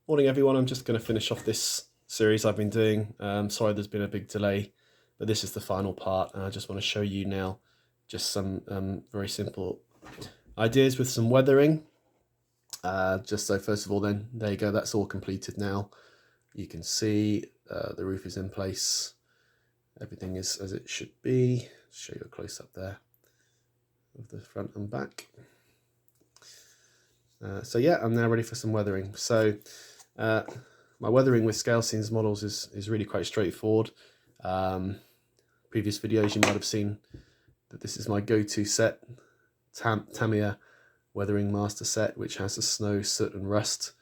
Morning everyone, I'm just going to finish off this series I've been doing. Sorry there's been a big delay, but this is the final part and I just want to show you now just some very simple ideas with some weathering. Just so first of all then, there you go, that's all completed now. You can see the roof is in place, everything is as it should be. Show you a close up there of the front and back. So yeah, I'm now ready for some weathering. So my weathering with scale scenes models is really quite straightforward. Previous videos you might have seen that this is my go-to set, Tamiya Weathering Master Set, which has a snow, soot and rust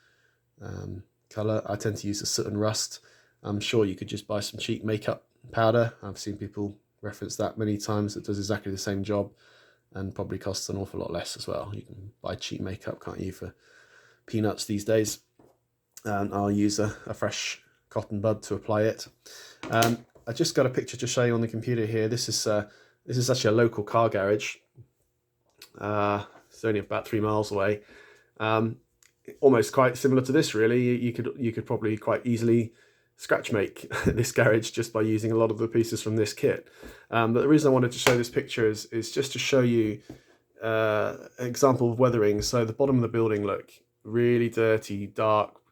colour. I tend to use the soot and rust. I'm sure you could just buy some cheap makeup powder. I've seen people reference that many times. It does exactly the same job and probably costs an awful lot less as well. You can buy cheap makeup, can't you, for peanuts these days. And I'll use a fresh cotton bud to apply it. I just got a picture to show you on the computer here. This is actually a local car garage. It's only about 3 miles away. Almost quite similar to this, really. You could probably quite easily scratch make this garage just by using a lot of the pieces from this kit. But the reason I wanted to show this picture is just to show you an example of weathering. So the bottom of the building, look, really dirty, dark,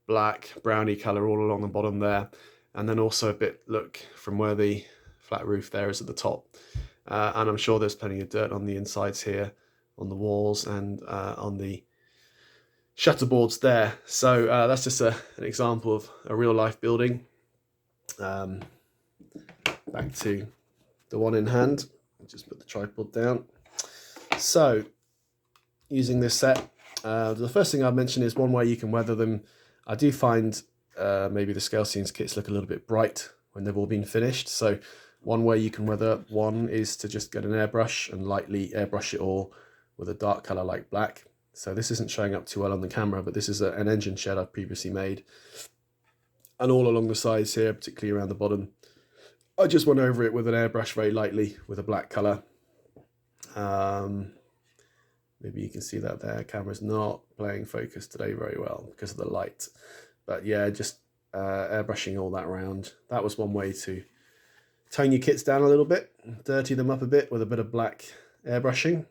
black, browny colour all along the bottom there. And then also a bit, look, from where the flat roof there is at the top. And I'm sure there's plenty of dirt on the insides here, on the walls and on the shutterboards there. So that's just an example of a real life building. Back to the one in hand. Just put the tripod down. So using this set, the first thing I'd mention is one way you can weather them. I do find maybe the scale scenes kits look a little bit bright when they've all been finished. So one way you can weather one is to just get an airbrush and lightly airbrush it all with a dark color like black. So this isn't showing up too well on the camera, but this is an engine shed I've previously made. And all along the sides here, particularly around the bottom, I just went over it with an airbrush very lightly with a black color. Maybe you can see that there. Camera's not playing focus today very well because of the light. But yeah, just airbrushing all that around. That was one way to tone your kits down a little bit, dirty them up a bit with a bit of black airbrushing.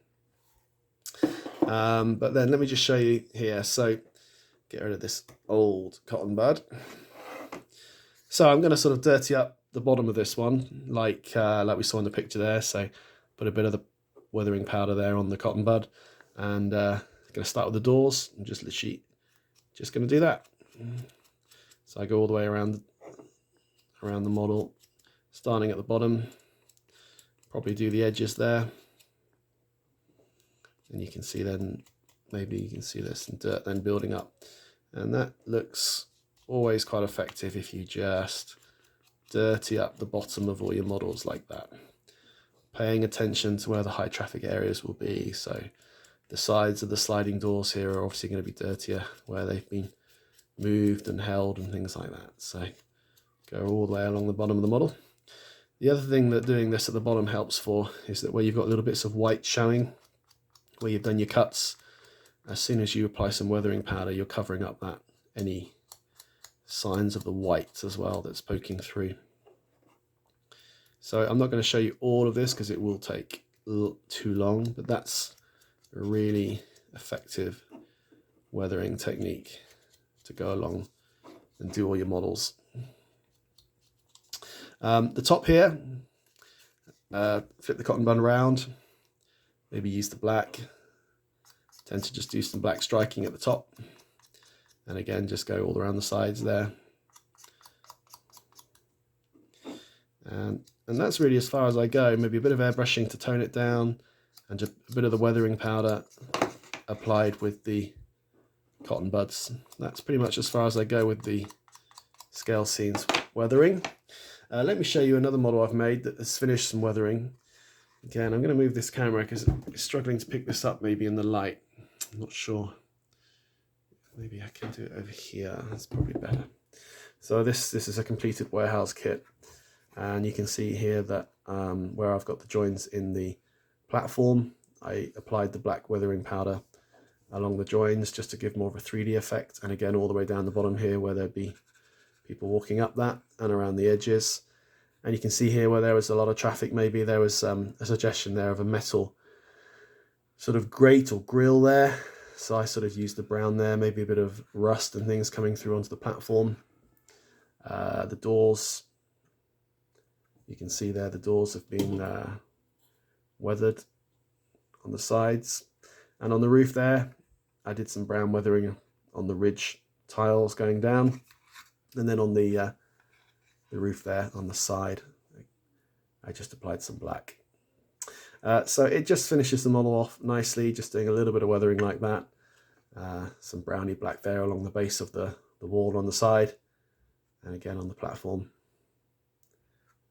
But then let me just show you here. So get rid of this old cotton bud. So I'm going to sort of dirty up the bottom of this one, like we saw in the picture there. So put a bit of the weathering powder there on the cotton bud, and going to start with the doors. I'm just literally just going to do that. So I go all the way around the model, starting at the bottom. Probably do the edges there. And you can see then, maybe you can see there's some dirt then building up. And that looks always quite effective if you just dirty up the bottom of all your models like that. Paying attention to where the high traffic areas will be. So the sides of the sliding doors here are obviously going to be dirtier where they've been moved and held and things like that. So go all the way along the bottom of the model. The other thing that doing this at the bottom helps for is that where you've got little bits of white showing, where you've done your cuts, as soon as you apply some weathering powder, you're covering up that any signs of the white as well that's poking through. So I'm not going to show you all of this because it will take too long, but that's a really effective weathering technique to go along and do all your models. The top here, flip the cotton bud around. Maybe use the black. Tend to just do some black striking at the top. And again, just go all around the sides there. And that's really as far as I go. Maybe a bit of airbrushing to tone it down, and just a bit of the weathering powder applied with the cotton buds. That's pretty much as far as I go with the scale scenes weathering. Let me show you another model I've made that has finished some weathering. Again, I'm going to move this camera because it's struggling to pick this up maybe in the light. I'm not sure. Maybe I can do it over here. That's probably better. So this is a completed warehouse kit. And you can see here that where I've got the joins in the platform, I applied the black weathering powder along the joins just to give more of a 3D effect, and again all the way down the bottom here where there'd be people walking up that and around the edges. And you can see here where there was a lot of traffic, maybe there was a suggestion there of a metal sort of grate or grill there. So I sort of used the brown there, maybe a bit of rust and things coming through onto the platform. The doors, you can see there the doors have been weathered on the sides. And on the roof there, I did some brown weathering on the ridge tiles going down. And then on the roof there on the side, I just applied some black. So it just finishes the model off nicely, just doing a little bit of weathering like that. Some browny black there along the base of the wall on the side, and again on the platform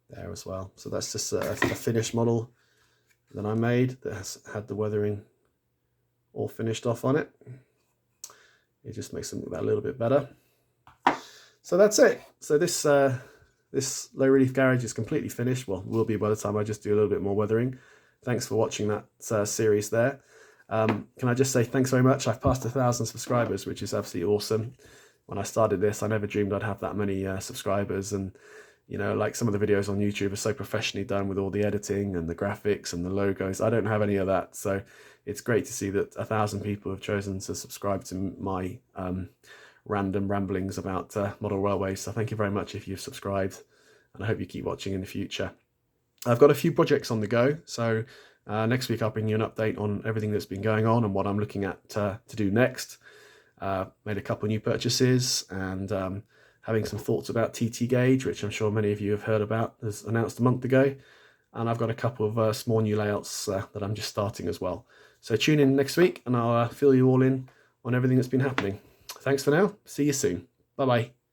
there as well. So that's just a finished model that I made that has had the weathering all finished off on it. It just makes them look that a little bit better. So that's it. So this low relief garage is completely finished. Well, will be by the time I just do a little bit more weathering. Thanks for watching that series there. Can I just say thanks very much. I've passed 1,000 subscribers, which is absolutely awesome. When I started this, I never dreamed I'd have that many subscribers. And, you know, like some of the videos on YouTube are so professionally done with all the editing and the graphics and the logos. I don't have any of that. So it's great to see that 1,000 people have chosen to subscribe to my random ramblings about model railways. So thank you very much if you've subscribed, and I hope you keep watching in the future. I've got a few projects on the go, so next week I'll bring you an update on everything that's been going on and what I'm looking at to do next. Made a couple of new purchases, and having some thoughts about TT Gauge, which I'm sure many of you have heard about, as announced a month ago. And I've got a couple of small new layouts that I'm just starting as well. So tune in next week and I'll fill you all in on everything that's been happening. Thanks for now. See you soon. Bye-bye.